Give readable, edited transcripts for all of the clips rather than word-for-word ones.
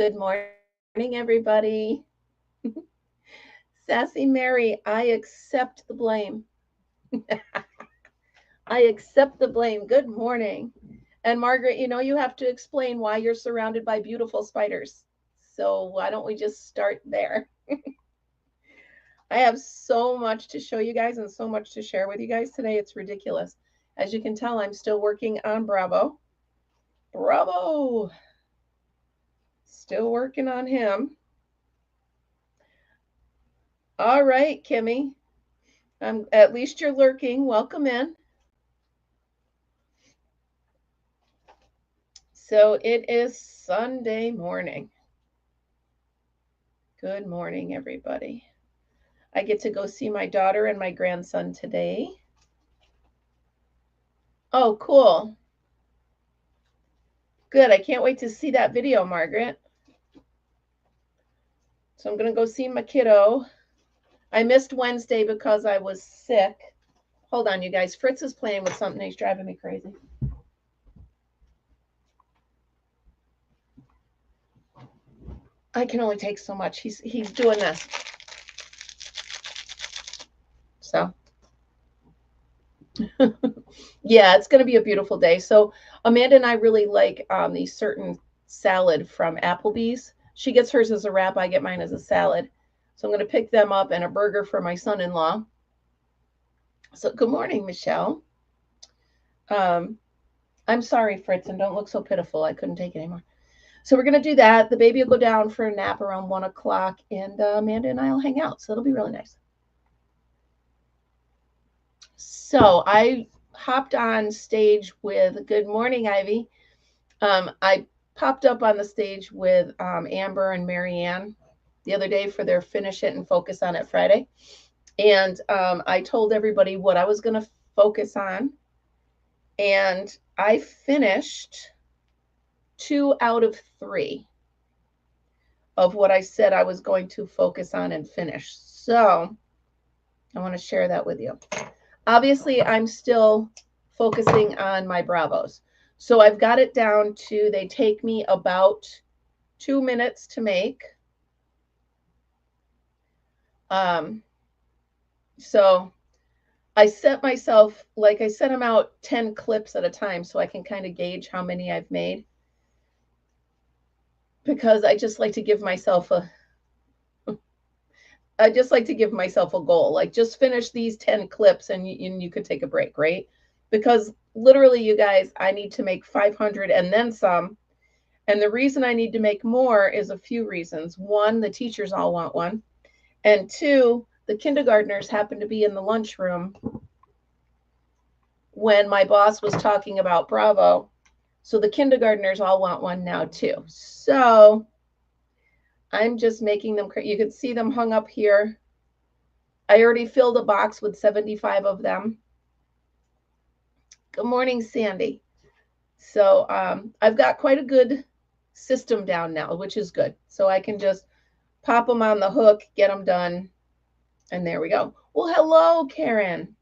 Good morning, everybody. Sassy Mary, I accept the blame. I accept the blame. Good morning. And Margaret, you have to explain why you're surrounded by beautiful spiders. So why don't we just start there? I have so much to show you guys and so much to share with you guys today. It's ridiculous. As you can tell, I'm still working on Bravo. Bravo. Still working on him. All right, Kimmy. At least you're lurking. Welcome in. So it is Sunday morning. Good morning, everybody. I get to go see my daughter and my grandson today. Oh, cool. Good. I can't wait to see that video, Margaret. So I'm going to go see my kiddo. I missed Wednesday because I was sick. Hold on, you guys. Fritz is playing with something. He's driving me crazy. I can only take so much. He's doing this. So, yeah, it's going to be a beautiful day. So Amanda and I really like these certain salad from Applebee's. She gets hers as a wrap. I get mine as a salad. So I'm going to pick them up and a burger for my son-in-law. So good morning, Michelle. I'm sorry, Fritz, and don't look so pitiful. I couldn't take it anymore. So we're going to do that. The baby will go down for a nap around 1 o'clock, and Amanda and I will hang out. So it'll be really nice. So I hopped on stage with Good Morning, Ivy. I popped up on the stage with Amber and Marianne the other day for their Finish It and Focus on It Friday. And I told everybody what I was going to focus on. And I finished 2 out of 3 of what I said I was going to focus on and finish. So I want to share that with you. Obviously, I'm still focusing on my Bravos. So I've got it down to, they take me about 2 minutes to make. So I set myself, like I set them out 10 clips at a time so I can kind of gauge how many I've made. Because I just like to give myself a goal. Like just finish these 10 clips and you could take a break, right? Because literally, you guys, I need to make 500 and then some. And the reason I need to make more is a few reasons. 1, the teachers all want one. And 2, the kindergartners happen to be in the lunchroom when my boss was talking about Bravo. So the kindergartners all want one now too. So I'm just making them. You can see them hung up here. I already filled a box with 75 of them. Good morning, Sandy. So I've got quite a good system down now, which is good. So I can just pop them on the hook, get them done, and there we go. Well, hello, Karen.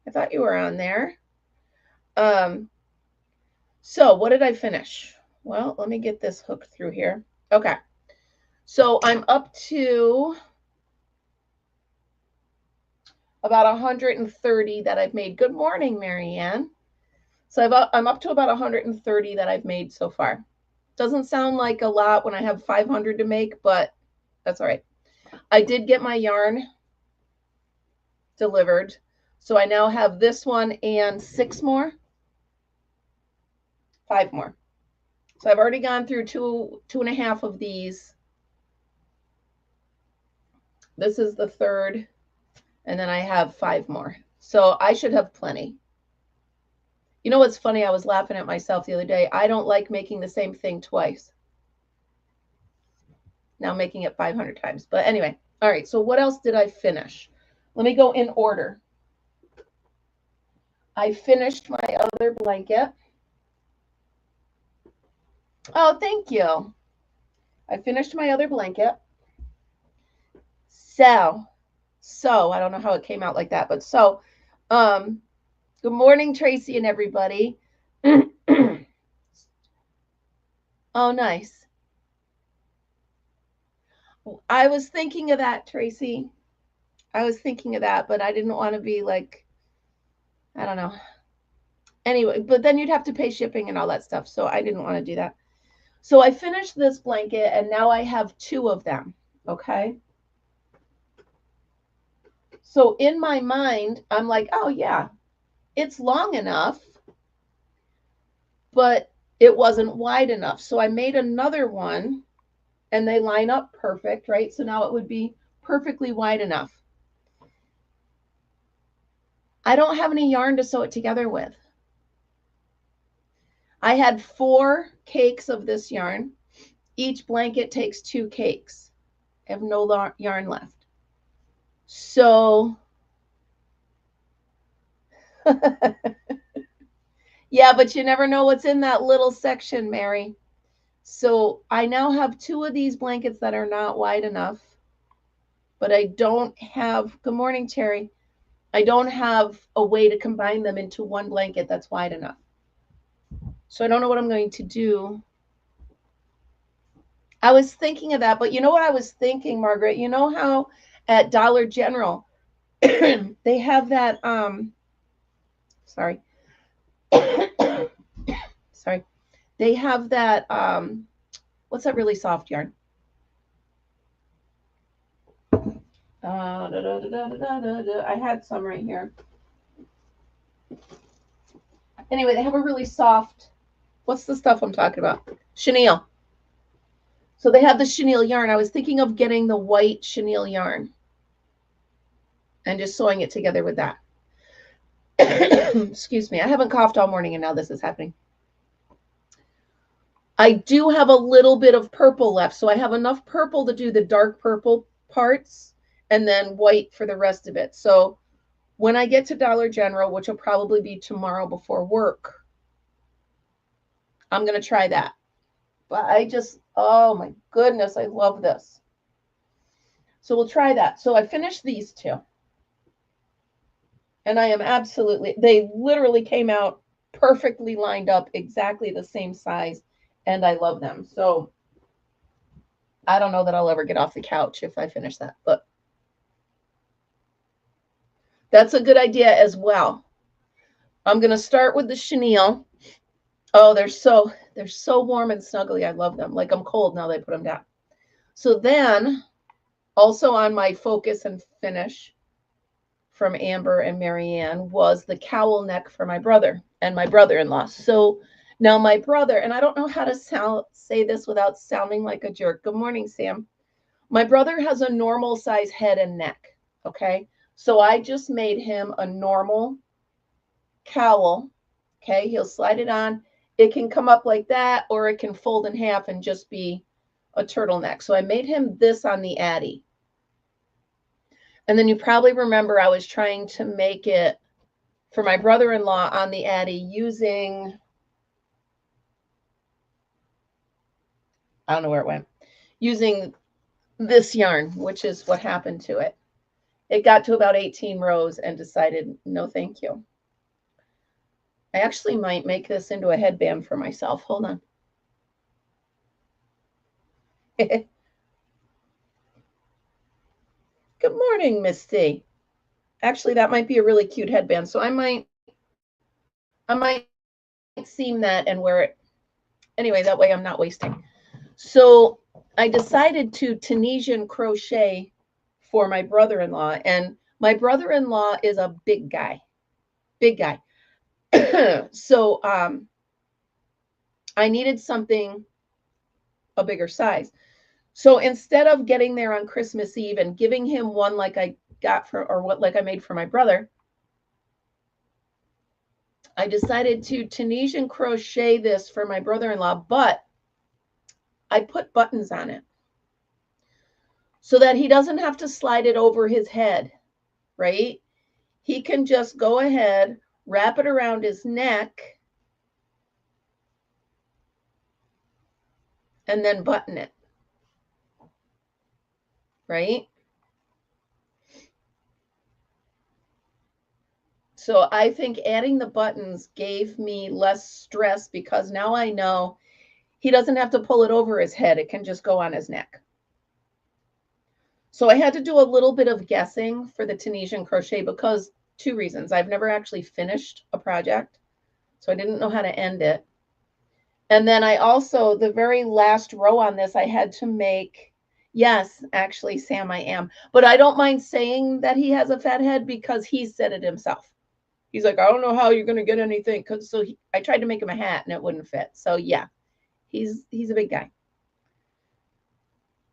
I thought you were on there. So what did I finish? Well, let me get this hook through here. Okay. So I'm up to about 130 that I've made. Good morning, Marianne. So I'm up to about 130 that I've made so far. Doesn't sound like a lot when I have 500 to make, but that's all right. I did get my yarn delivered. So I now have this one and 6 more. 5 more. So I've already gone through 2.5 of these. This is the 3rd. And then I have 5 more. So I should have plenty. You know what's funny? I was laughing at myself the other day. I don't like making the same thing twice. Now making it 500 times. But anyway, all right. So what else did I finish? Let me go in order. I finished my other blanket. Oh, thank you. I finished my other blanket. So I don't know how it came out like that, but good morning, Tracy and everybody. Oh, nice. I was thinking of that, Tracy. I was thinking of that, but I didn't want to be like, I don't know. Anyway, but then you'd have to pay shipping and all that stuff. So I didn't want to do that. So I finished this blanket and now I have 2 of them. Okay. So in my mind, I'm like, oh yeah, it's long enough, but it wasn't wide enough. So I made another one and they line up perfect, right? So now it would be perfectly wide enough. I don't have any yarn to sew it together with. I had 4 cakes of this yarn. Each blanket takes 2 cakes. I have no yarn left. So, yeah, but you never know what's in that little section, Mary. So I now have 2 of these blankets that are not wide enough, but I don't have, good morning, Terry. I don't have a way to combine them into one blanket that's wide enough. So I don't know what I'm going to do. I was thinking of that, but you know what I was thinking, Margaret? You know how at Dollar General they have that sorry. Sorry. They have that what's that really soft yarn? I had some right here. Anyway, they have a really soft, what's the stuff I'm talking about? Chenille. So they have the chenille yarn. I was thinking of getting the white chenille yarn and just sewing it together with that. Excuse me. I haven't coughed all morning and now this is happening. I do have a little bit of purple left. So I have enough purple to do the dark purple parts and then white for the rest of it. So when I get to Dollar General, which will probably be tomorrow before work, I'm going to try that. But I just, oh my goodness, I love this. So we'll try that. So I finished these 2. And I am absolutely, they literally came out perfectly lined up, exactly the same size. And I love them. So I don't know that I'll ever get off the couch if I finish that, but that's a good idea as well. I'm going to start with the chenille. Oh, they're so warm and snuggly. I love them. Like I'm cold now they put them down. So then also on my focus and finish from Amber and Marianne was the cowl neck for my brother and my brother-in-law. So now my brother, and I don't know how to say this without sounding like a jerk. Good morning, Sam. My brother has a normal size head and neck. Okay. So I just made him a normal cowl. Okay. He'll slide it on. It can come up like that, or it can fold in half and just be a turtleneck. So I made him this on the Addy. And then you probably remember I was trying to make it for my brother-in-law on the Addy using, I don't know where it went, using this yarn, which is what happened to it. It got to about 18 rows and decided, no, thank you. I actually might make this into a headband for myself. Hold on. Good morning, Misty. Actually, that might be a really cute headband. So I might seam that and wear it. Anyway, that way I'm not wasting. So I decided to Tunisian crochet for my brother-in-law. And my brother-in-law is a big guy. So I needed something a bigger size. So instead of getting there on Christmas Eve and giving him one like I got for, or what, like I made for my brother, I decided to Tunisian crochet this for my brother-in-law, but I put buttons on it so that he doesn't have to slide it over his head, right? He can just go ahead, wrap it around his neck, and then button it, right? So I think adding the buttons gave me less stress because now I know he doesn't have to pull it over his head. It can just go on his neck. So I had to do a little bit of guessing for the Tunisian crochet because 2 reasons. I've never actually finished a project, so I didn't know how to end it. And then I also, the very last row on this, I had to make, yes, actually, Sam, I am. But I don't mind saying that he has a fat head because he said it himself. He's like, I don't know how you're going to get anything. So I tried to make him a hat and it wouldn't fit. So yeah, he's a big guy.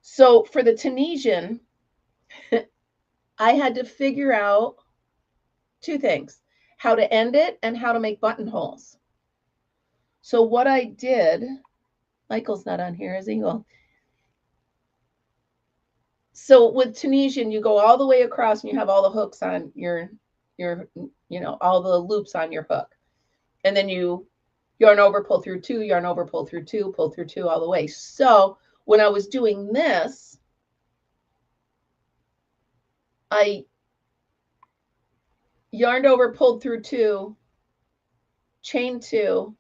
So for the Tunisian, I had to figure out 2 things, how to end it and how to make buttonholes. So what I did, Michael's not on here, is he? Well, so with Tunisian, you go all the way across and you have all the hooks on your all the loops on your hook. And then you yarn over, pull through 2, yarn over, pull through 2, pull through 2 all the way. So when I was doing this, I yarned over, pulled through 2, chain 2,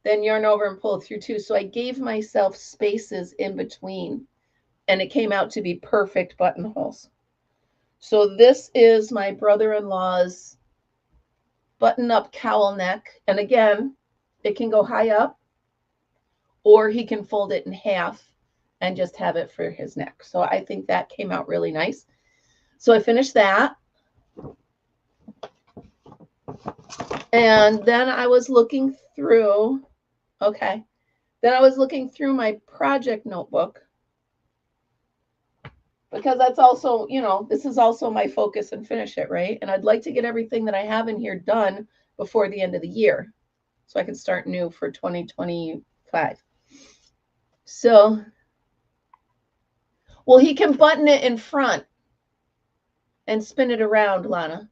then yarn over and pull through 2. So I gave myself spaces in between, and it came out to be perfect buttonholes. So this is my brother-in-law's button-up cowl neck. And again, it can go high up, or he can fold it in half and just have it for his neck. So I think that came out really nice. So I finished that. And then I was looking through, then I was looking through my project notebook, because that's also, this is also my focus and finish it, right? And I'd like to get everything that I have in here done before the end of the year so I can start new for 2025. So, well, he can button it in front and spin it around, Lana.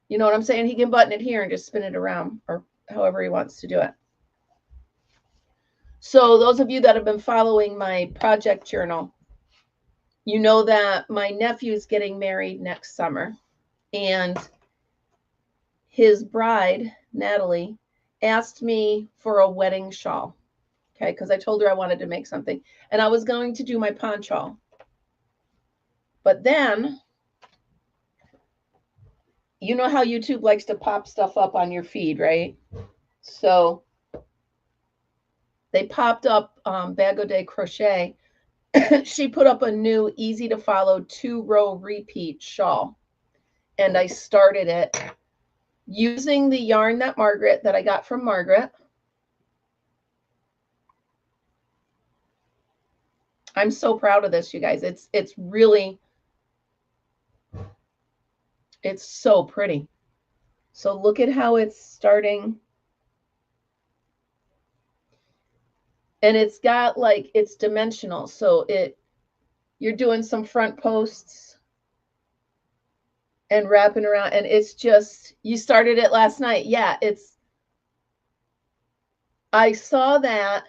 You know what I'm saying? He can button it here and just spin it around, or however he wants to do it. So those of you that have been following my project journal, you know that my nephew's getting married next summer, and his bride, Natalie, asked me for a wedding shawl, okay, because I told her I wanted to make something, and I was going to do my pond shawl. But then, you know how YouTube likes to pop stuff up on your feed, right? So they popped up Bago de Crochet. She put up a new easy to follow 2-row repeat shawl, and I started it using the yarn that I got from Margaret. I'm so proud of this, you guys. It's really, it's so pretty. So look at how it's starting. And it's got like, it's dimensional. So you're doing some front posts and wrapping around, and it's just, you started it last night. Yeah, I saw that,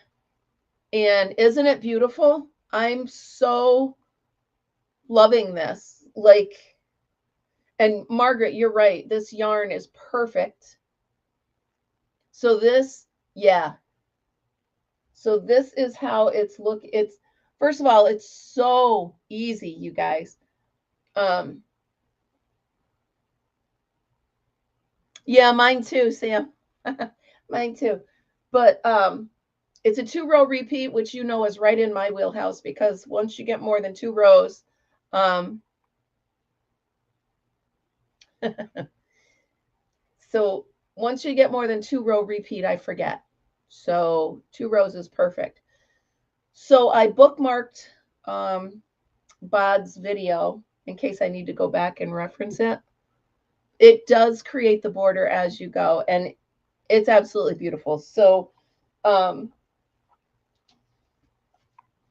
and isn't it beautiful? I'm so loving this. Like, and Margaret, you're right. This yarn is perfect. So this, yeah. So this is how it's first of all, it's so easy, you guys. Yeah, mine too, Sam. Mine too. But it's a 2-row repeat, which is right in my wheelhouse, because once you get more than 2 rows, so once you get more than 2-row repeat, I forget. So 2 rows is perfect. So I bookmarked Bod's video in case I need to go back and reference it. It does create the border as you go, and it's absolutely beautiful. So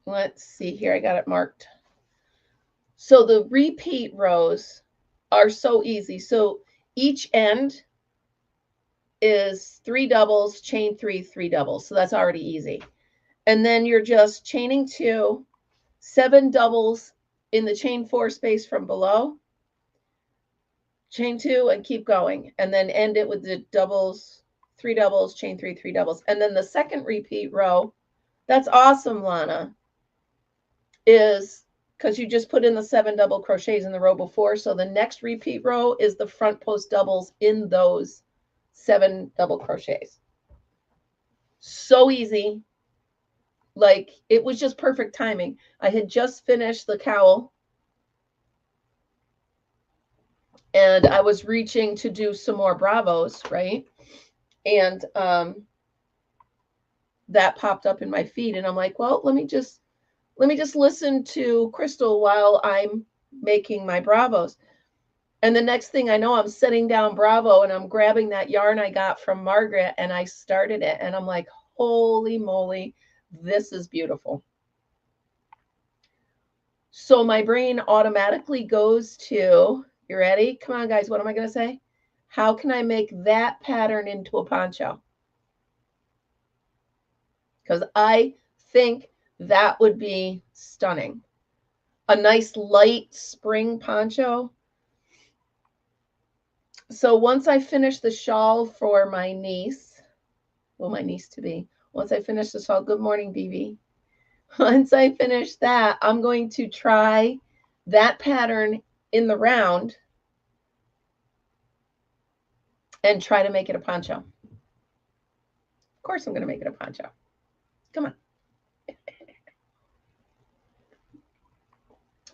let's see here. I got it marked. So the repeat rows are so easy. So each end is 3 doubles, chain 3, 3 doubles. So that's already easy. And then you're just chaining 2, 7 doubles in the chain 4 space from below, chain 2, and keep going. And then end it with the doubles, 3 doubles, chain 3, 3 doubles. And then the second repeat row, that's awesome, Lana, is because you just put in the 7 double crochets in the row before. So the next repeat row is the front post doubles in those 7 double crochets. So easy. Like, it was just perfect timing. I had just finished the cowl and I was reaching to do some more bravos, right? And that popped up in my feed and I'm like, well, let me just listen to Crystal while I'm making my bravos. And the next thing I know, I'm setting down Bravo and I'm grabbing that yarn I got from Margaret and I started it and I'm like, holy moly, this is beautiful. So my brain automatically goes to, you ready? Come on, guys. What am I going to say? How can I make that pattern into a poncho? Because I think that would be stunning. A nice light spring poncho. So once I finish the shawl for my niece, well, my niece to be, once I finish the shawl, good morning, BB. Once I finish that, I'm going to try that pattern in the round and try to make it a poncho. Of course, I'm going to make it a poncho. Come on.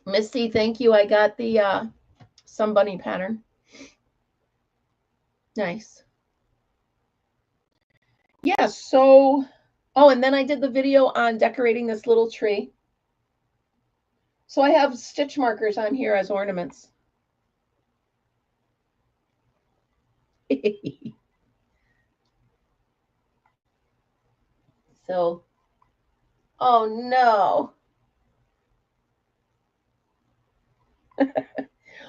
Misty, thank you. I got the Sun Bunny pattern. Nice. Yeah, so, oh, and then I did the video on decorating this little tree. So I have stitch markers on here as ornaments. So, oh no.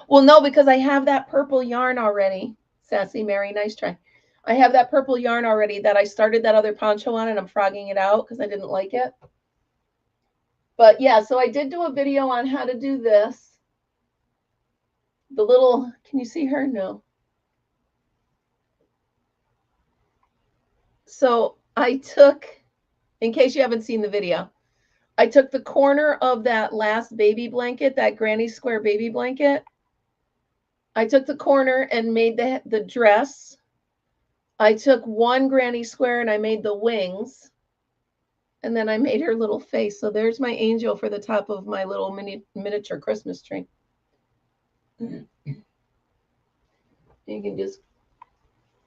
Well, no, because I have that purple yarn already. Sassy Mary, nice try. I have that purple yarn already that I started that other poncho on and I'm frogging it out because I didn't like it. But yeah, so I did do a video on how to do this. The little, can you see her? No. So I took, in case you haven't seen the video, I took the corner of that last baby blanket, that granny square baby blanket. I took the corner and made the dress. I took one granny square and I made the wings. And then I made her little face. So there's my angel for the top of my little miniature Christmas tree. You can just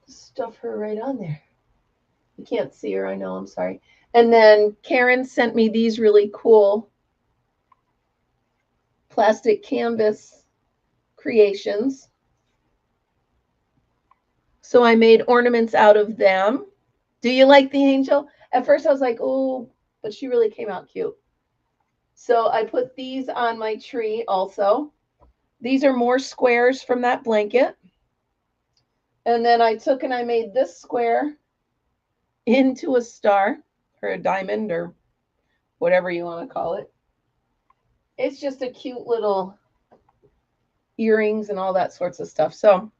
stuff her right on there. You can't see her, I know, I'm sorry. And then Karen sent me these really cool plastic canvas creations. So I made ornaments out of them. Do you like the angel? At first I was like, oh, but she really came out cute. So I put these on my tree also. These are more squares from that blanket. And then I took and I made this square into a star or a diamond or whatever you want to call it. It's just a cute little earrings and all that sorts of stuff. So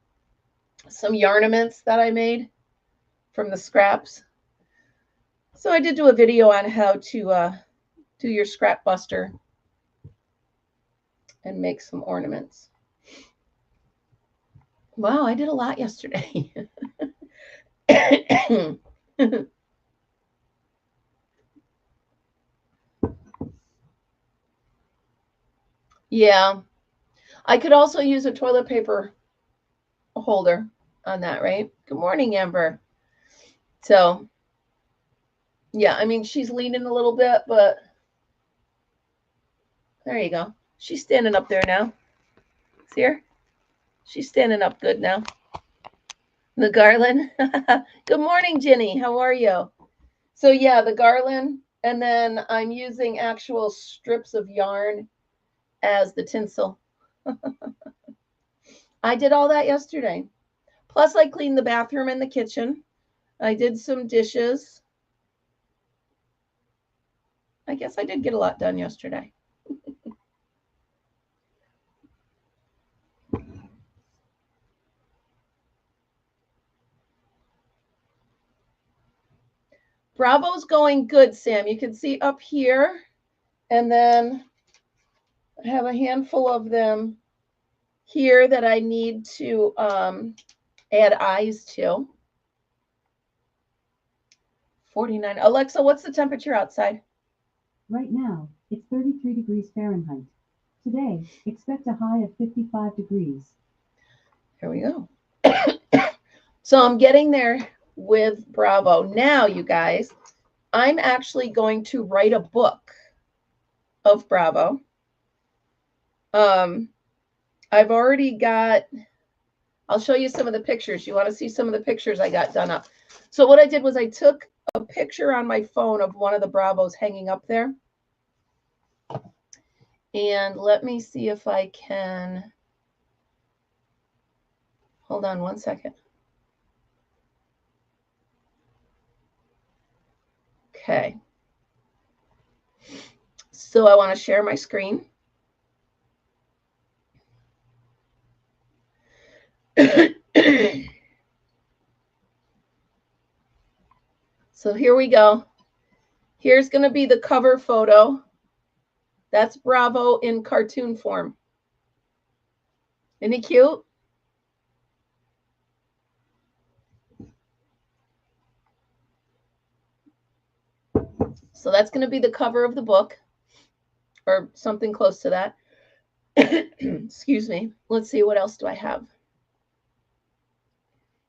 some yarnaments that I made from the scraps. So I did do a video on how to do your scrap buster and make some ornaments. Wow, I did a lot yesterday. Yeah, I could also use a toilet paper holder on that, right? Good morning, Amber. So, yeah, I mean, she's leaning a little bit, but there you go. She's standing up there now. See her? She's standing up good now. The garland. Good morning, Jenny. How are you? So, yeah, the garland. And then I'm using actual strips of yarn as the tinsel. I did all that yesterday. Plus, I cleaned the bathroom and the kitchen. I did some dishes. I guess I did get a lot done yesterday. Bravo's going good, Sam. You can see up here. And then I have a handful of them here that I need to add eyes to. 49. Alexa, what's the temperature outside? Right now, it's 33 degrees Fahrenheit. Today, expect a high of 55 degrees. Here we go. So I'm getting there with Bravo. Now, you guys, I'm actually going to write a book of Bravo. I've already got, I'll show you some of the pictures. You want to see some of the pictures I got done up. So what I did was I took a picture on my phone of one of the Bravos hanging up there. And let me see if I can, hold on one second. Okay. So I want to share my screen. So here we go. Here's going to be the cover photo. That's Bravo in cartoon form. Isn't he cute? So that's going to be the cover of the book, or something close to that. Excuse me. Let's see, what else do I have?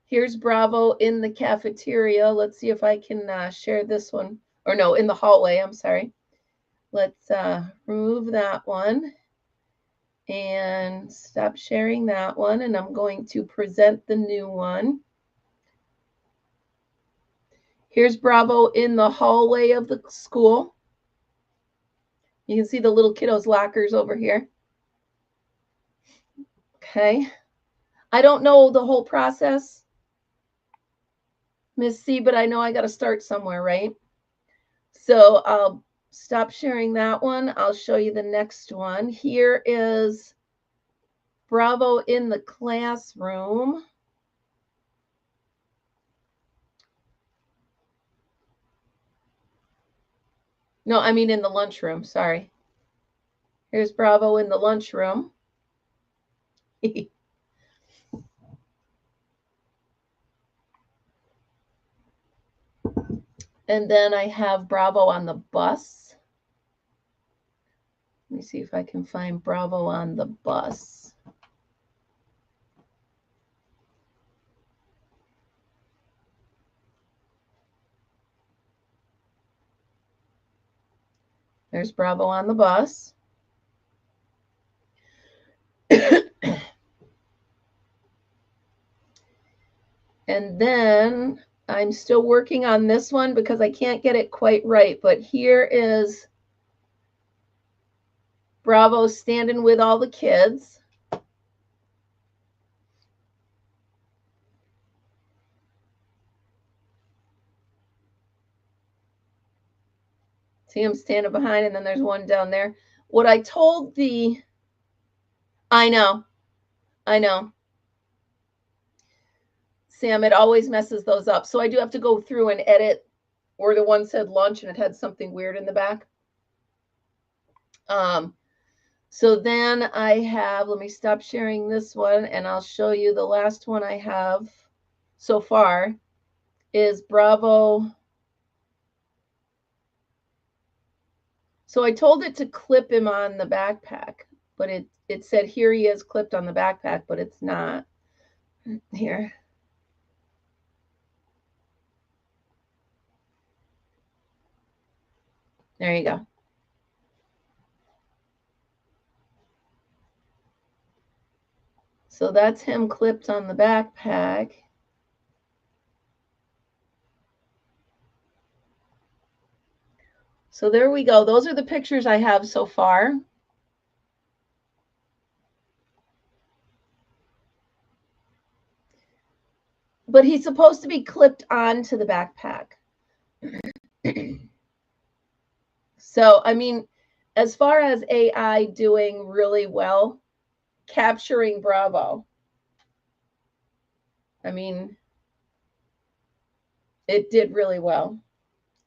Here's Bravo in the cafeteria. Let's see if I can share this one. Or no, in the hallway, I'm sorry. Let's remove that one and stop sharing that one. And I'm going to present the new one. Here's Bravo in the hallway of the school. You can see the little kiddos' lockers over here. Okay. I don't know the whole process, Miss C, but I know I got to start somewhere, right? So I'll stop sharing that one. I'll show you the next one. Here is Bravo in the classroom. No, I mean in the lunchroom, sorry. Here's Bravo in the lunchroom. And then I have Bravo on the bus. Let me see if I can find Bravo on the bus. There's Bravo on the bus. And then I'm still working on this one because I can't get it quite right. But here is Bravo standing with all the kids. See him standing behind, and then there's one down there. What I told the, I know. Sam, it always messes those up. So I do have to go through and edit, or the one said lunch and it had something weird in the back. So then I have, let me stop sharing this one and I'll show you the last one I have so far is Bravo. So I told it to clip him on the backpack, but it said here he is clipped on the backpack, but it's not. Here. There you go. So that's him clipped on the backpack. So there we go. Those are the pictures I have so far. But he's supposed to be clipped onto the backpack. So, I mean, as far as AI doing really well, capturing Bravo, I mean, it did really well.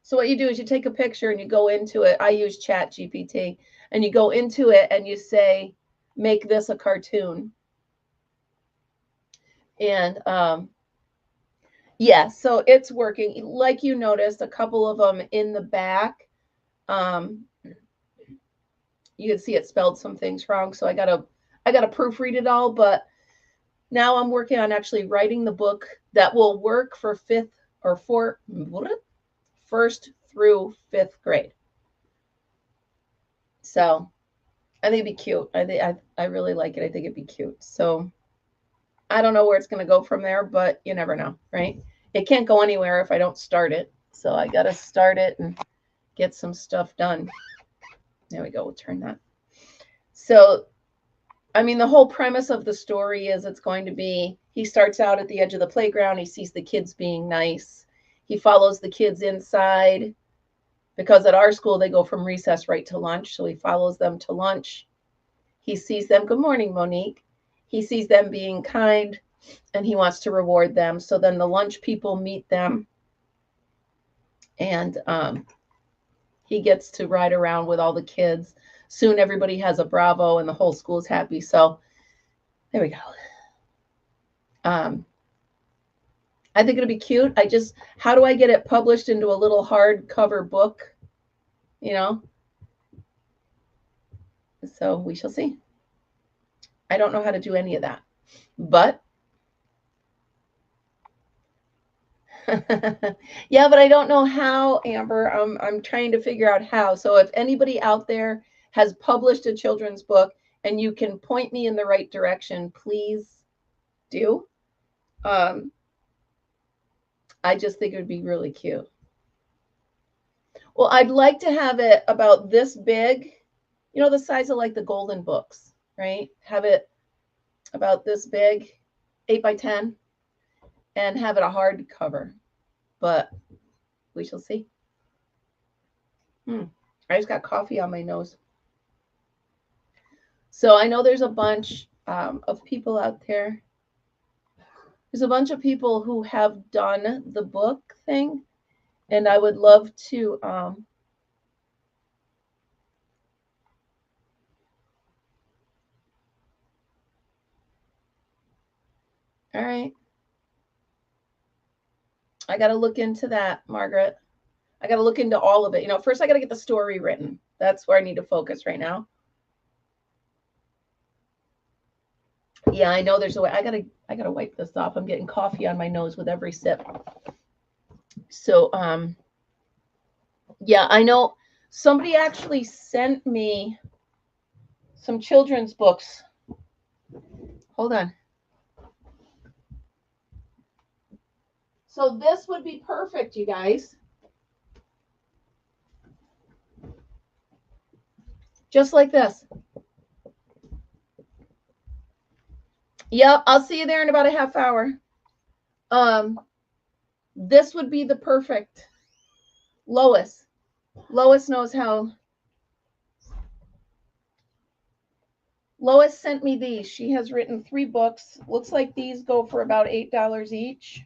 So what you do is you take a picture and you go into it. I use Chat GPT, and you go into it and you say, make this a cartoon. And yeah, so it's working. Like you noticed, a couple of them in the back, you can see it spelled some things wrong. So I gotta proofread it all. But now I'm working on actually writing the book that will work for first through fifth grade. So I think it'd be cute. I really like it. I think it'd be cute. So I don't know where it's going to go from there, but you never know, right? It can't go anywhere if I don't start it. So I got to start it and get some stuff done. There we go. We'll turn that. So, I mean, the whole premise of the story is it's going to be, he starts out at the edge of the playground. He sees the kids being nice. He follows the kids inside because at our school, they go from recess right to lunch. So he follows them to lunch. He sees them. Good morning, Monique. He sees them being kind and he wants to reward them. So then the lunch people meet them and he gets to ride around with all the kids. Soon everybody has a Bravo and the whole school is happy. So there we go. I think it'll be cute. How do I get it published into a little hardcover book? You know? So we shall see. I don't know how to do any of that, but yeah, but I don't know how, Amber. I'm trying to figure out how. So if anybody out there has published a children's book and you can point me in the right direction, please do. I just think it would be really cute. Well, I'd like to have it about this big, you know, the size of like the golden books, right? Have it about this big, 8 by 10, and have it a hardcover. But we shall see. I just got coffee on my nose. So I know there's a bunch of people out there. There's a bunch of people who have done the book thing, and I would love to all right. I got to look into that, Margaret. I got to look into all of it. You know, first I got to get the story written. That's where I need to focus right now. Yeah, I know there's a way. I gotta wipe this off. I'm getting coffee on my nose with every sip. So yeah, I know somebody actually sent me some children's books. Hold on. So this would be perfect, you guys. Just like this. Yep, I'll see you there in about a half hour. This would be the perfect. Lois knows how. Lois sent me these. She has written 3 books. Looks like these go for about $8 each.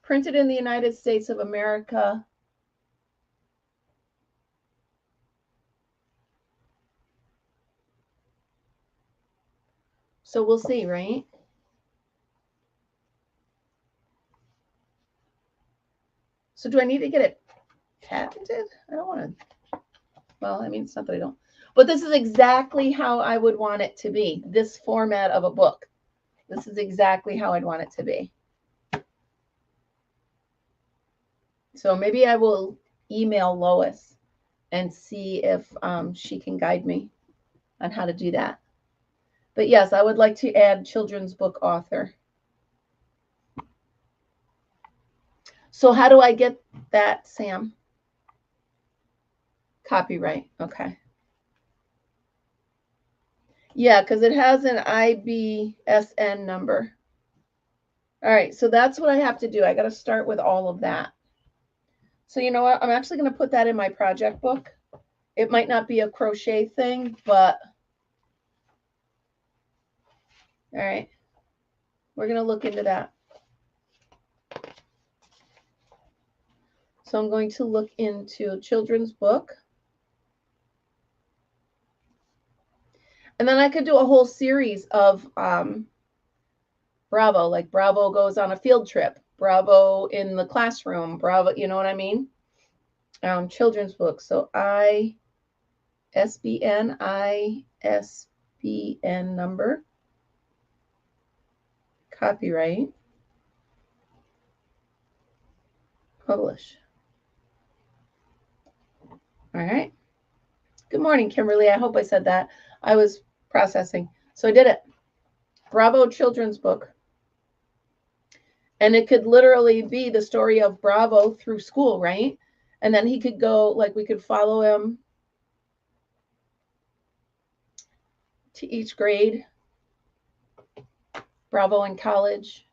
Printed in the United States of America. So we'll see, right? So do I need to get it patented? I don't want to. Well, I mean, it's not that I don't. But this is exactly how I would want it to be. This format of a book. This is exactly how I'd want it to be. So maybe I will email Lois and see if she can guide me on how to do that. But yes, I would like to add children's book author. So how do I get that, Sam? Copyright. Okay. Yeah, because it has an IBSN number. All right, so that's what I have to do. I got to start with all of that. So you know what? I'm actually going to put that in my project book. It might not be a crochet thing, but all right. We're going to look into that. So I'm going to look into a children's book. And then I could do a whole series of Bravo, like Bravo goes on a field trip, Bravo in the classroom, Bravo, you know what I mean? Children's books. So ISBN number, copyright, publish. All right. Good morning, Kimberly. I hope I said that. I was processing. So I did it. Bravo children's book. And it could literally be the story of Bravo through school, right? And then he could go, like we could follow him to each grade. Bravo in college.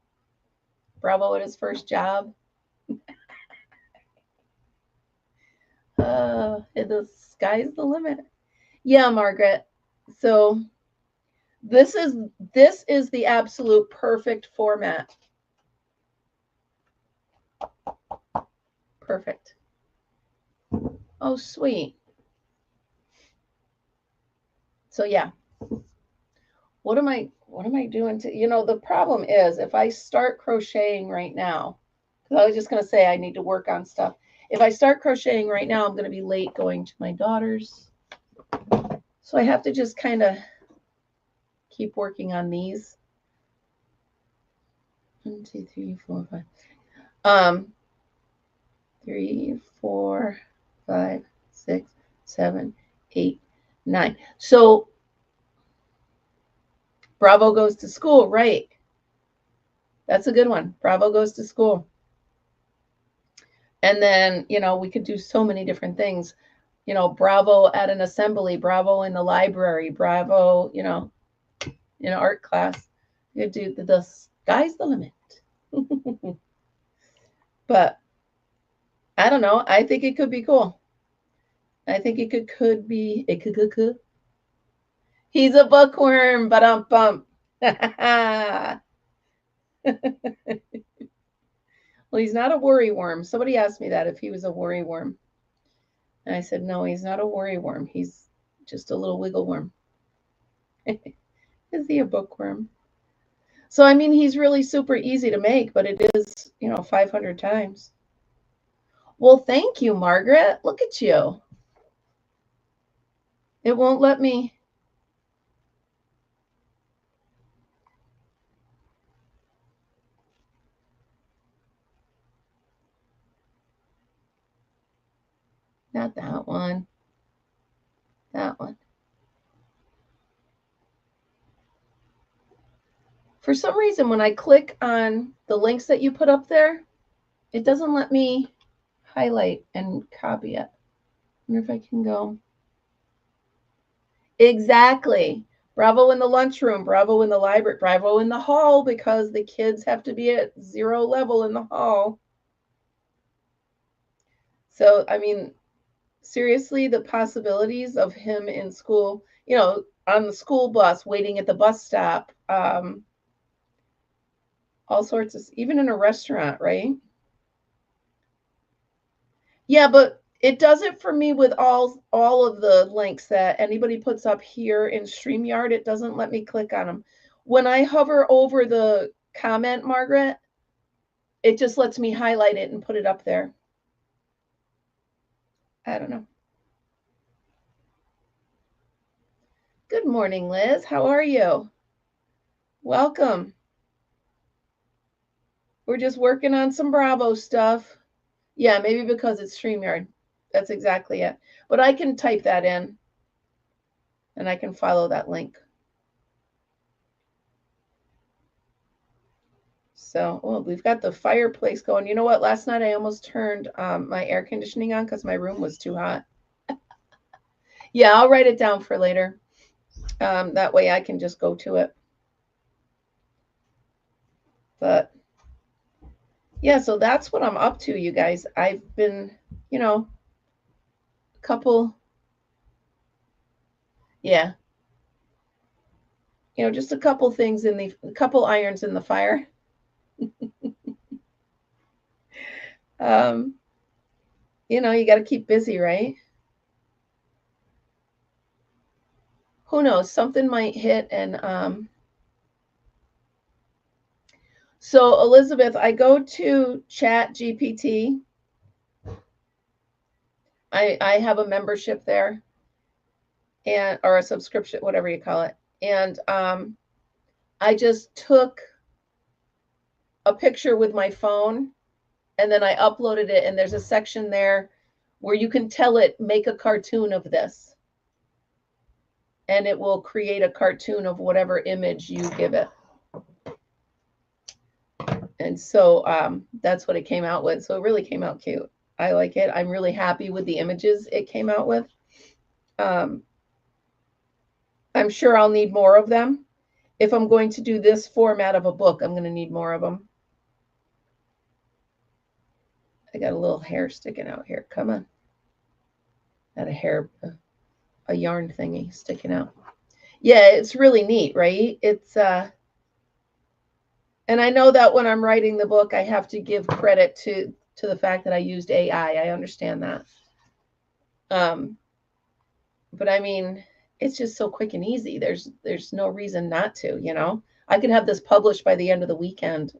Bravo at his first job. The sky's the limit. Yeah, Margaret. So this is the absolute perfect format. Perfect. Oh, sweet. So yeah. What am I doing to, the problem is if I start crocheting right now, because I was just going to say I need to work on stuff. If I start crocheting right now, I'm going to be late going to my daughter's. So I have to just kind of keep working on these. 1, 2, 3, 4, 5. 3, 4, 5, 6, 7, 8, 9. So Bravo goes to school, right? That's a good one. Bravo goes to school. And then, we could do so many different things. Bravo at an assembly, Bravo in the library, Bravo, in art class. You could do the sky's the limit. But I don't know. I think it could be cool. I think it could be. He's a bookworm, but bump. Well, he's not a worry worm. Somebody asked me that if he was a worry worm. And I said, no, he's not a worry worm. He's just a little wiggle worm. Is he a bookworm? So, I mean, he's really super easy to make, but it is, 500 times. Well, thank you, Margaret. Look at you. It won't let me. Not that one. That one. For some reason, when I click on the links that you put up there, it doesn't let me highlight and copy it. I wonder if I can go. Exactly. Bravo in the lunchroom, Bravo in the library, Bravo in the hall, because the kids have to be at 0 level in the hall. So, I mean, seriously, the possibilities of him in school, on the school bus, waiting at the bus stop, all sorts of, even in a restaurant, right? Yeah, but it does it for me with all of the links that anybody puts up here in StreamYard. It doesn't let me click on them. When I hover over the comment, Margaret, it just lets me highlight it and put it up there. I don't know. Good morning, Liz. How are you? Welcome. We're just working on some Bravo stuff. Yeah, maybe because it's StreamYard. That's exactly it. But I can type that in and I can follow that link. So, we've got the fireplace going. You know what? Last night I almost turned my air conditioning on because my room was too hot. Yeah, I'll write it down for later. That way I can just go to it. But yeah, so that's what I'm up to, you guys. I've been, a couple, yeah. you know, just a couple things in the, a couple irons in the fire. You know, you got to keep busy, right? Who knows? Something might hit. And so Elizabeth, I go to Chat GPT. I have a membership there, and or a subscription, whatever you call it. And I just took a picture with my phone, and then I uploaded it, and there's a section there where you can tell it, make a cartoon of this. And it will create a cartoon of whatever image you give it. And so that's what it came out with. So it really came out cute. I like it. I'm really happy with the images it came out with. I'm sure I'll need more of them. If I'm going to do this format of a book, I'm going to need more of them. I got a little hair sticking out here. Come on. Got a hair, a yarn thingy sticking out. Yeah, it's really neat, right? It's, and I know that when I'm writing the book, I have to give credit to the fact that I used AI. I understand that. But I mean, it's just so quick and easy. There's no reason not to, you know. I could have this published by the end of the weekend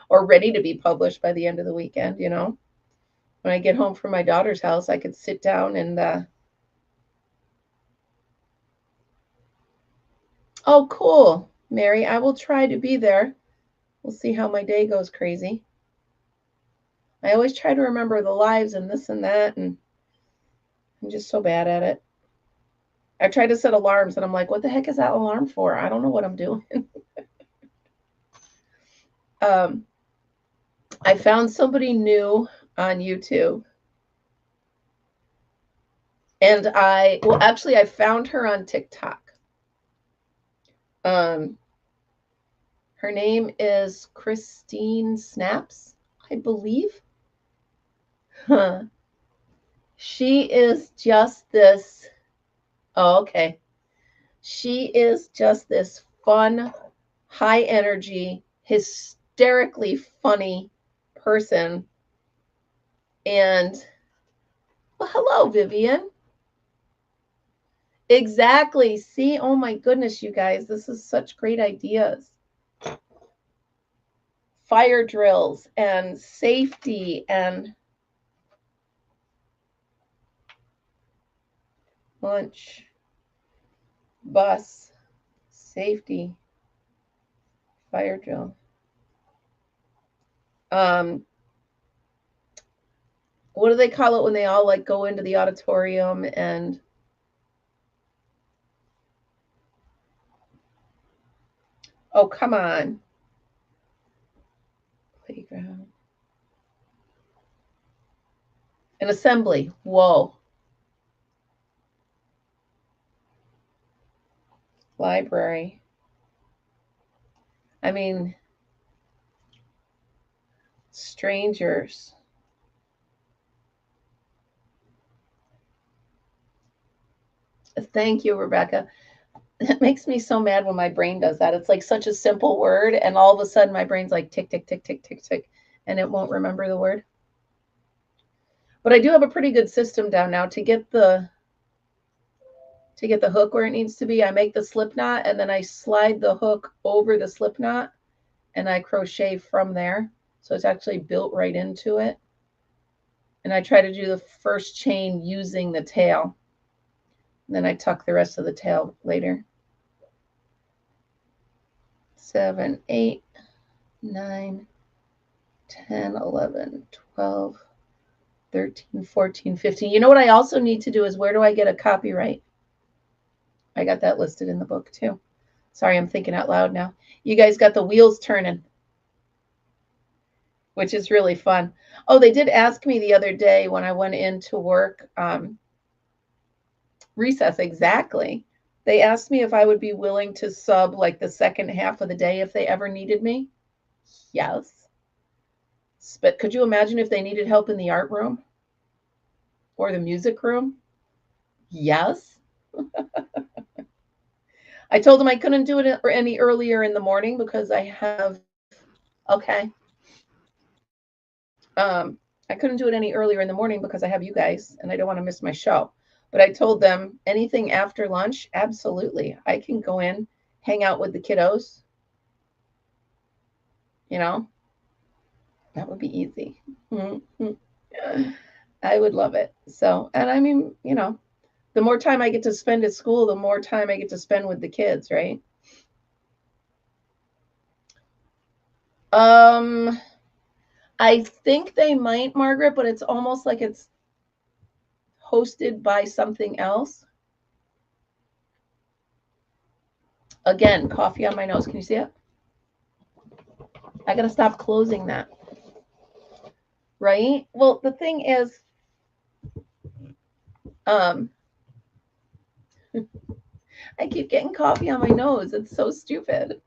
or ready to be published by the end of the weekend, you know. When I get home from my daughter's house, I could sit down and oh, cool, Mary. I will try to be there. We'll see how my day goes crazy. I always try to remember the lives and this and that, and I'm just so bad at it. I try to set alarms, and I'm like, what the heck is that alarm for? I don't know what I'm doing. I found somebody new on YouTube. And I found her on TikTok. Her name is Christine Snaps, I believe. Huh. She is just this, oh, okay. She is just this fun, high energy, hysterically funny person. And, well, hello, Vivian. Exactly. See, oh my goodness, you guys, this is such great ideas. Fire drills and safety and lunch, bus, safety, fire drill. What do they call it when they all like go into the auditorium and oh, come on. Playground. An assembly. Whoa. Library. I mean, strangers. Thank you, Rebecca. It makes me so mad when my brain does that. It's like such a simple word, and all of a sudden my brain's like tick, tick, tick, tick, tick, tick, and it won't remember the word. But I do have a pretty good system down now to get the hook where it needs to be. I make the slip knot, and then I slide the hook over the slip knot, and I crochet from there. So it's actually built right into it. And I try to do the first chain using the tail. And then I tuck the rest of the tail later. 7, 8, 9, 10, 11, 12, 13, 14, 15. You know what I also need to do is where do I get a copyright? I got that listed in the book too. Sorry, I'm thinking out loud now. You guys got the wheels turning, which is really fun. Oh, they did ask me the other day when I went into work, recess, exactly. They asked me if I would be willing to sub like the second half of the day if they ever needed me. Yes. But could you imagine if they needed help in the art room or the music room? Yes. I told them I couldn't do it any earlier in the morning because I have, okay. I couldn't do it any earlier in the morning because I have you guys and I don't want to miss my show. But I told them anything after lunch, absolutely. I can go in, hang out with the kiddos. You know, that would be easy. I would love it. So, and I mean, you know, the more time I get to spend at school, the more time I get to spend with the kids, right? I think they might, Margaret, but it's almost like it's hosted by something else. Again, coffee on my nose. Can you see it? I got to stop closing that. Right? Well, the thing is, I keep getting coffee on my nose. It's so stupid.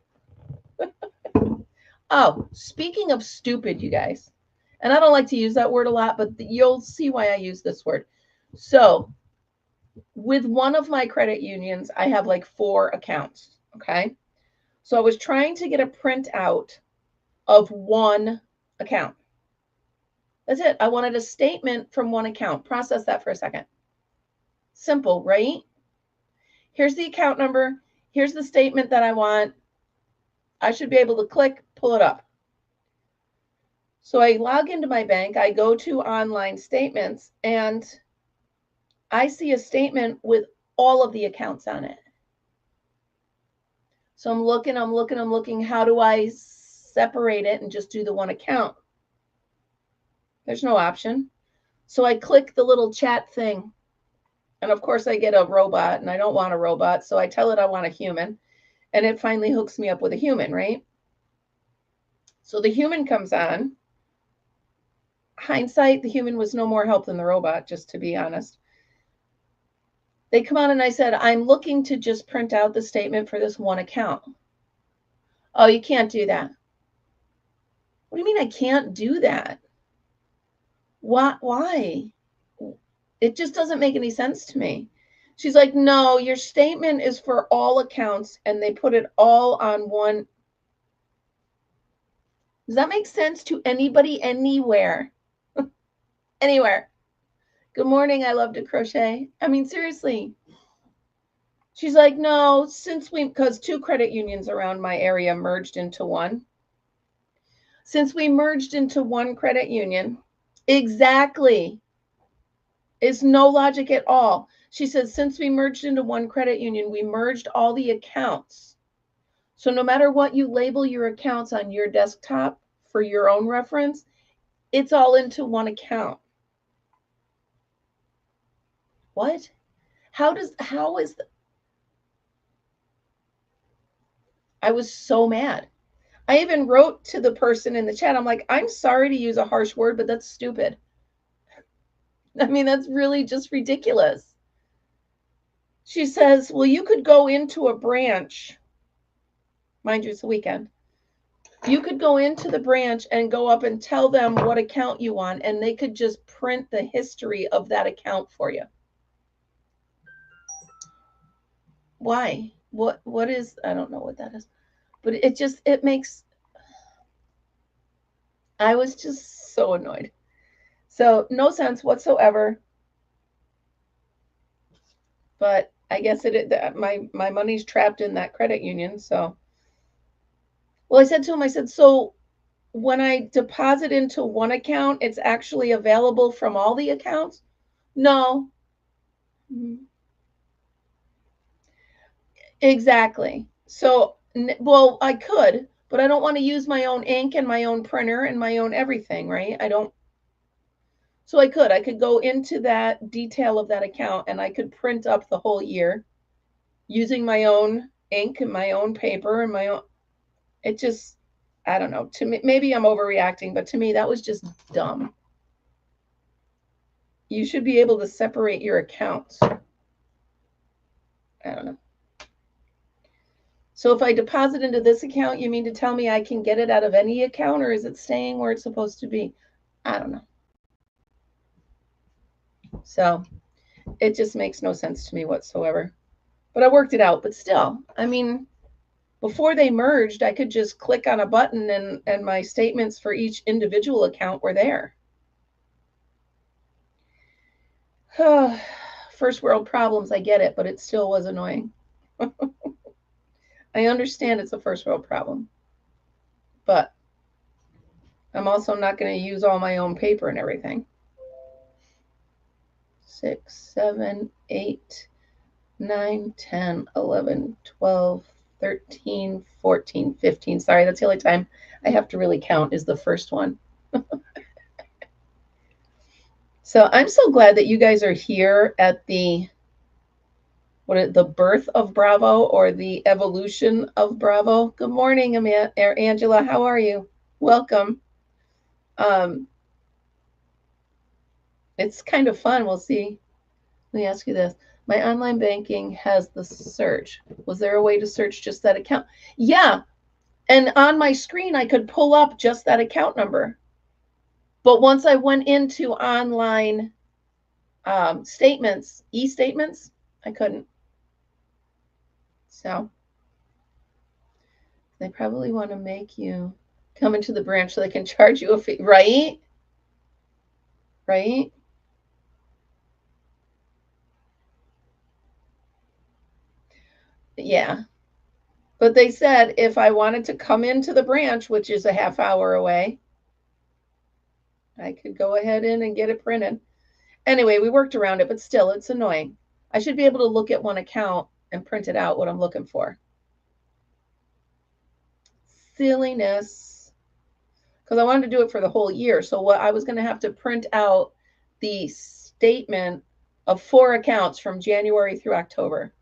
Oh, speaking of stupid, you guys, and I don't like to use that word a lot, but you'll see why I use this word. So, with one of my credit unions, I have like 4 accounts. Okay. So I was trying to get a printout of one account. That's it. I wanted a statement from one account. Process that for a second. Simple, right? Here's the account number. Here's the statement that I want. I should be able to click, pull it up. So I log into my bank. I go to online statements and I see a statement with all of the accounts on it. So I'm looking. How do I separate it and just do the one account? There's no option. So I click the little chat thing. And of course I get a robot and I don't want a robot. So I tell it I want a human and it finally hooks me up with a human, right? So the human comes on. Hindsight, the human was no more help than the robot, just to be honest. They come on and I said, I'm looking to just print out the statement for this one account. Oh, you can't do that. What do you mean I can't do that? Why? It just doesn't make any sense to me. She's like, no, your statement is for all accounts and they put it all on one. Does that make sense to anybody anywhere? Anywhere. Good morning. I love to crochet. I mean, seriously. She's like, no, because 2 credit unions around my area merged into one. Since we merged into one credit union, exactly. It's no logic at all. She says, since we merged into one credit union, we merged all the accounts. So no matter what you label your accounts on your desktop for your own reference, it's all into one account. What? How is I was so mad. I even wrote to the person in the chat. I'm like, I'm sorry to use a harsh word, but that's stupid. I mean, that's really just ridiculous. She says, well, you could go into a branch. Mind you, it's a weekend. You could go into the branch and go up and tell them what account you want, and they could just print the history of that account for you. Why? What is, I don't know what that is, but it makes, I was just so annoyed. So no sense whatsoever. But I guess my money's trapped in that credit union. So, well, I said to him, I said, so when I deposit into one account, it's actually available from all the accounts? No. Exactly. So, well, I could, but I don't want to use my own ink and my own printer and my own everything, right? I don't. So I could go into that detail of that account and I could print up the whole year using my own ink and my own paper and my own. It just, I don't know. To me, maybe I'm overreacting, but to me, that was just dumb. You should be able to separate your accounts. I don't know. So if I deposit into this account, you mean to tell me I can get it out of any account, or is it staying where it's supposed to be? I don't know. So it just makes no sense to me whatsoever. but I worked it out. But still, I mean, before they merged, I could just click on a button and my statements for each individual account were there. First world problems, I get it, but it still was annoying. I understand it's a first world problem, but I'm also not going to use all my own paper and everything. 6, 7, 8, 9, 10, 11, 12, 13, 14, 15. Sorry, that's the only time I have to really count is the first one. So I'm so glad that you guys are here at the the birth of Bravo or the evolution of Bravo. Good morning, Angela. How are you? Welcome. It's kind of fun. We'll see. Let me ask you this. My online banking has the search. Was there a way to search just that account? Yeah. And on my screen, I could pull up just that account number. But once I went into online statements, e-statements, I couldn't. So they probably want to make you come into the branch so they can charge you a fee, right? Right? Yeah. But they said if I wanted to come into the branch, which is a half hour away, I could go ahead and get it printed. Anyway, we worked around it, but still, it's annoying. I should be able to look at one account and print it out what I'm looking for. Silliness. Because I wanted to do it for the whole year. So what I was going to have to print out the statement of 4 accounts from January through October.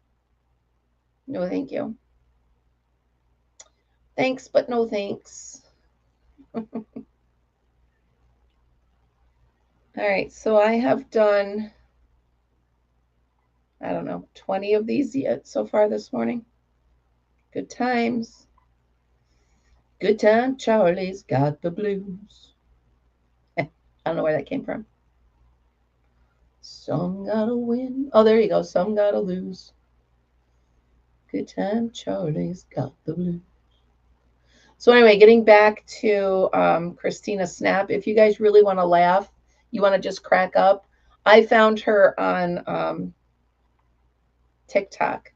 No, thank you. Thanks, but no thanks. All right, so I have done, I don't know, 20 of these yet so far this morning. Good times. Good time, Charlie's got the blues. I don't know where that came from. Some gotta win. Oh, there you go. Some gotta lose. Good time, Charlie's got the blues. So anyway, getting back to Christina Snap, if you guys really want to laugh, you want to just crack up, I found her on TikTok.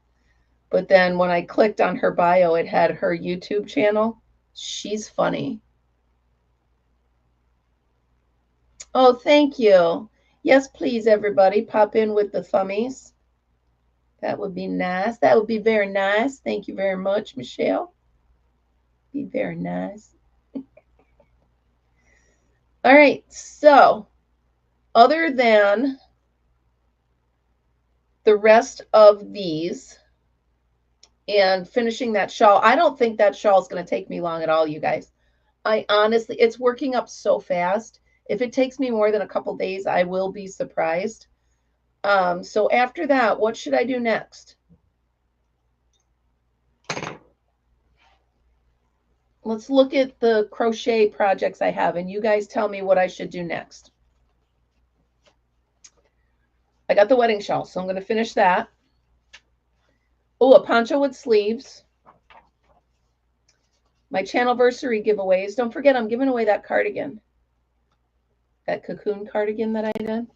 But then when I clicked on her bio, it had her YouTube channel. She's funny. Oh, thank you. Yes, please, everybody, pop in with the thummies. That would be nice. That would be very nice. Thank you very much, Michelle. Be very nice. All right, so other than the rest of these and finishing that shawl, I don't think that shawl is going to take me long at all, you guys. I honestly, it's working up so fast. If it takes me more than a couple days, I will be surprised. So after that, what should I do next? Let's look at the crochet projects I have, and you guys tell me what I should do next. I got the wedding shawl, so I'm going to finish that. Oh, a poncho with sleeves. My channelversary giveaways. Don't forget, I'm giving away that cardigan. That cocoon cardigan that I did.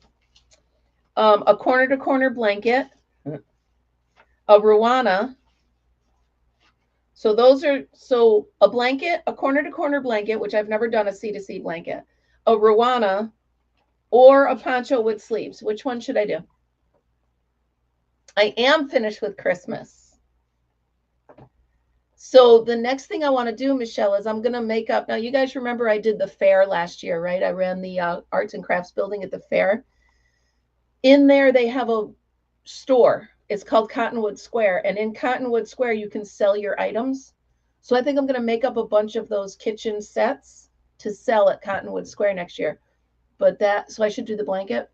A corner-to-corner blanket. A Ruana. So those are, so a blanket, a corner-to-corner blanket, which I've never done a C-to-C blanket. A Ruana or a poncho with sleeves. Which one should I do? I am finished with Christmas. So the next thing I want to do, Michelle, is I'm going to make up. Now, you guys remember I did the fair last year, right? I ran the arts and crafts building at the fair. In there, they have a store. It's called Cottonwood Square. And in Cottonwood Square, you can sell your items. So I think I'm going to make up a bunch of those kitchen sets to sell at Cottonwood Square next year. But that, so I should do the blanket.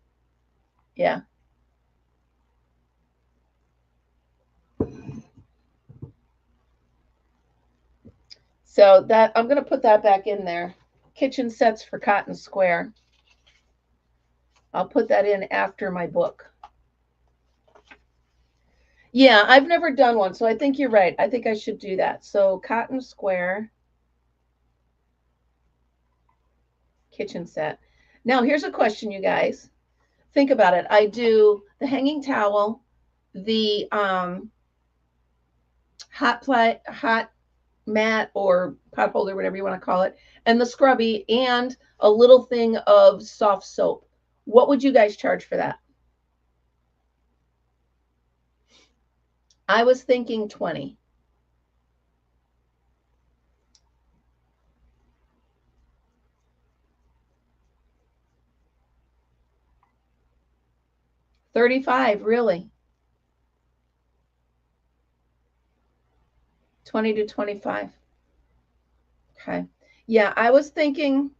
Yeah. So that, I'm going to put that back in there. Kitchen sets for Cotton Square. I'll put that in after my book. Yeah, I've never done one, so I think you're right. I think I should do that. So cotton square kitchen set. Now here's a question, you guys. Think about it. I do the hanging towel, the hot mat or pot holder, whatever you want to call it, and the scrubby, and a little thing of soft soap. What would you guys charge for that? I was thinking 20. $35, really? 20 to 25. Okay. Yeah, I was thinking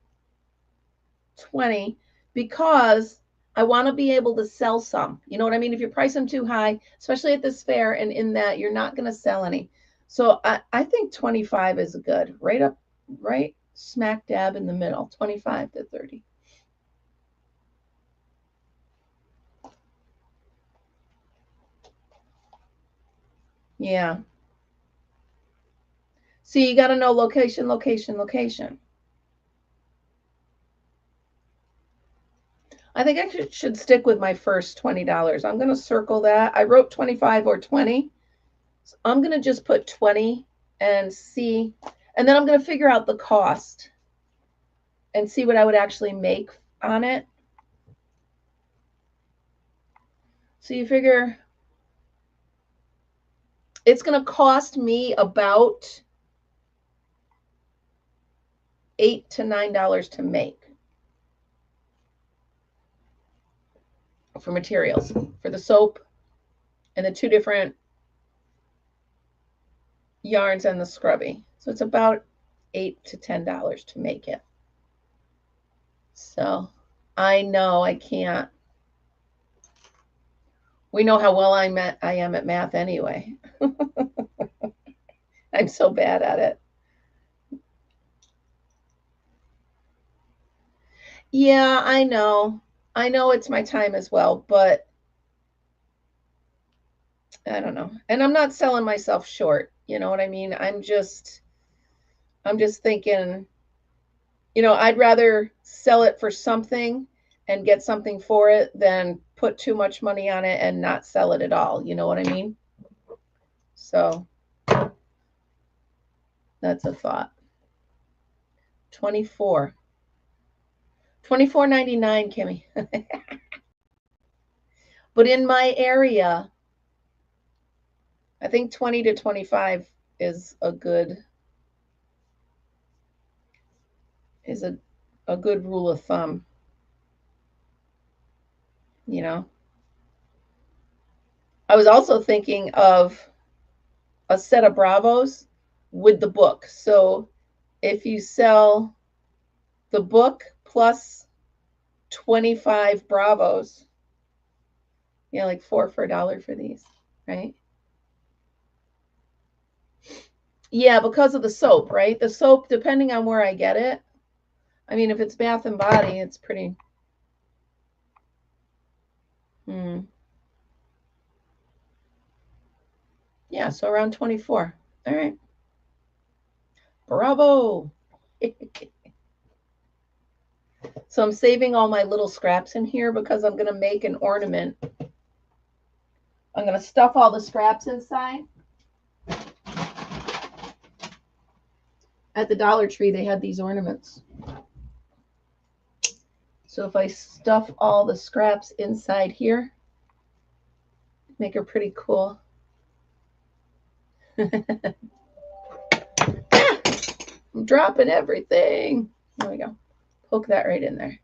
20 because I want to be able to sell some. You know what I mean? If you price them too high, especially at this fair and in that, you're not going to sell any. So I think 25 is good. Right smack dab in the middle, 25 to 30. Yeah. See, you got to know location, location, location. I think I should stick with my first $20. I'm going to circle that. I wrote 25 or 20. So I'm going to just put 20 and see. And then I'm going to figure out the cost and see what I would actually make on it. So you figure it's going to cost me about $8 to $9 to make for materials, for the soap and the two different yarns and the scrubby. So it's about $8 to $10 to make it. So I know I can't. We know how well I am at math anyway. I'm so bad at it. Yeah, I know. I know it's my time as well, but I don't know. And I'm not selling myself short. You know what I mean? I'm just thinking, I'd rather sell it for something and get something for it than put too much money on it and not sell it at all. You know what I mean? So that's a thought. 24. 24.99, Kimmy. But in my area, I think 20 to 25 is a good is a good rule of thumb, you know. I was also thinking of a set of Bravos with the book. So if you sell the book plus 25 Bravos, like 4 for $1 for these, right? Yeah, because of the soap, right? The soap, depending on where I get it. I mean, if it's Bath and Body, it's pretty. Yeah, so around 24. All right. Bravo. So I'm saving all my little scraps in here because I'm going to make an ornament. I'm going to stuff all the scraps inside. At the Dollar Tree, they had these ornaments. So if I stuff all the scraps inside here, make her pretty cool. I'm dropping everything. There we go. Poke that right in there.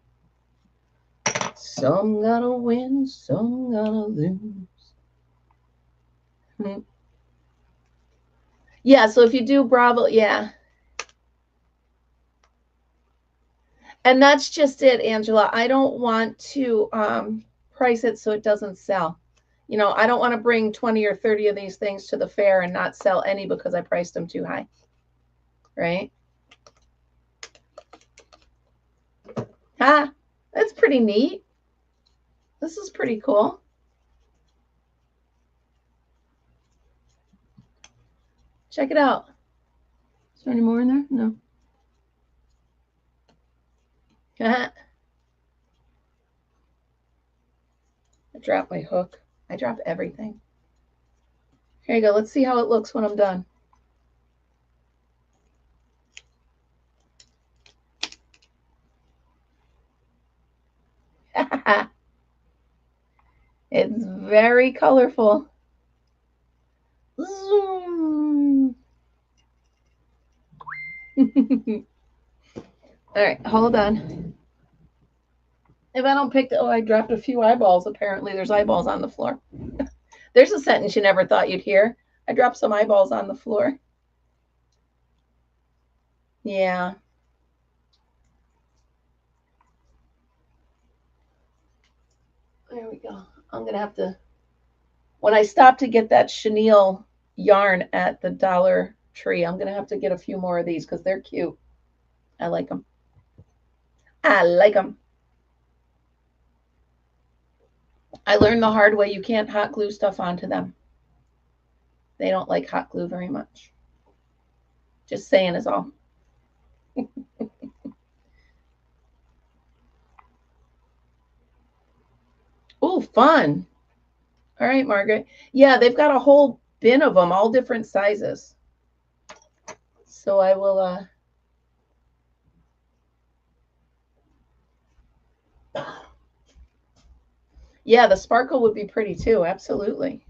Some gonna win, some gonna lose. Yeah, so if you do Bravo, yeah. And that's just it, Angela. I don't want to price it so it doesn't sell. I don't want to bring 20 or 30 of these things to the fair and not sell any because I priced them too high. Right? Ah, that's pretty neat. This is pretty cool. Check it out. Is there any more in there? No. I dropped my hook. I drop everything. Here you go. Let's see how it looks when I'm done. It's very colorful. Zoom. All right, hold on. If I don't pick the, oh, I dropped a few eyeballs. Apparently there's eyeballs on the floor. There's a sentence you never thought you'd hear. I dropped some eyeballs on the floor. Yeah. There we go. I'm going to have to, when I stop to get that chenille yarn at the Dollar Tree, I'm going to have to get a few more of these because they're cute. I like them. I like them. I learned the hard way. You can't hot glue stuff onto them. They don't like hot glue very much. Just saying is all. Oh, fun. All right, Margaret. Yeah, they've got a whole bin of them, all different sizes. So I will... Yeah, the sparkle would be pretty too. Absolutely.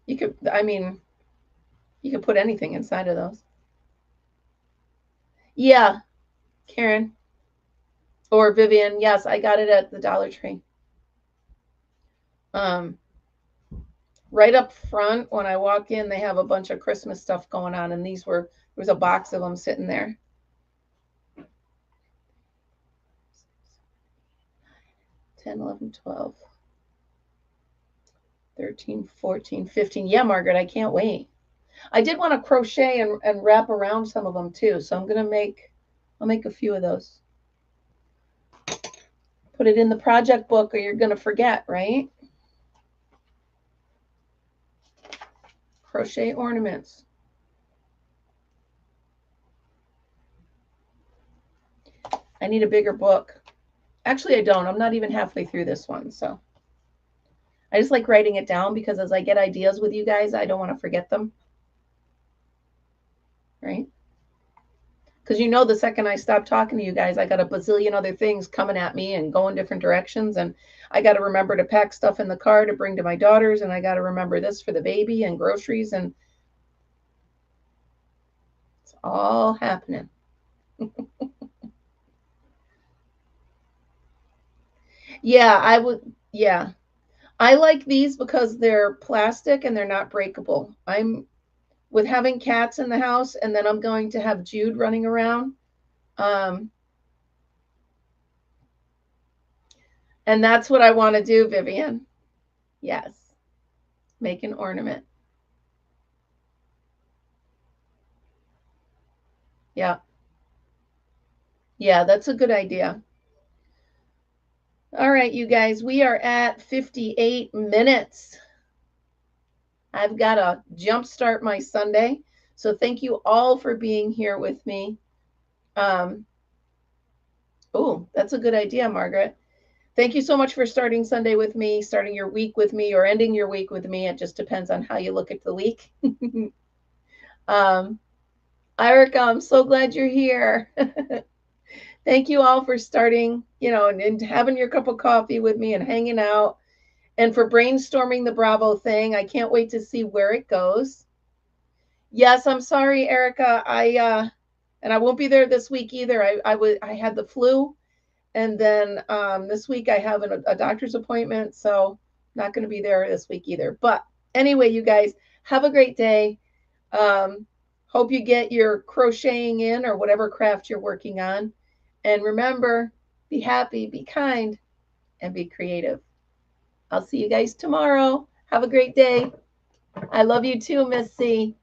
You could, I mean, you could put anything inside of those. Yeah, Karen. Or Vivian. Yes, I got it at the Dollar Tree. Right up front, when I walk in, they have a bunch of Christmas stuff going on, and these were, there was a box of them sitting there. 10, 11, 12, 13, 14, 15. Yeah, Margaret, I can't wait. I did want to crochet and wrap around some of them too, so I'm going to make, I'll make a few of those. Put it in the project book or you're going to forget, right? Crochet ornaments. I need a bigger book. Actually, I don't. I'm not even halfway through this one, so. I just like writing it down because as I get ideas with you guys, I don't want to forget them. Right? Because you know the second I stop talking to you guys, I got a bazillion other things coming at me and going different directions. And I got to remember to pack stuff in the car to bring to my daughters. And I got to remember this for the baby and groceries. And it's all happening. Yeah, I would. Yeah. I like these because they're plastic and they're not breakable. I'm with having cats in the house, and then I'm going to have Jude running around. And that's what I want to do, Vivian. Yes. Make an ornament. Yeah. Yeah, that's a good idea. All right, you guys, we are at 58 minutes. I've got to jumpstart my Sunday. So thank you all for being here with me. Oh, that's a good idea, Margaret. Thank you so much for starting Sunday with me, starting your week with me, or ending your week with me. It just depends on how you look at the week. Erica, I'm so glad you're here. Thank you all for starting, you know, and having your cup of coffee with me and hanging out, and for brainstorming the Bravo thing. I can't wait to see where it goes. Yes, I'm sorry, Erica. And I won't be there this week either. I had the flu, and then this week I have a doctor's appointment, so not going to be there this week either. But anyway, you guys, have a great day. Hope you get your crocheting in or whatever craft you're working on. And remember, be happy, be kind, and be creative. I'll see you guys tomorrow. Have a great day. I love you too, Miss C.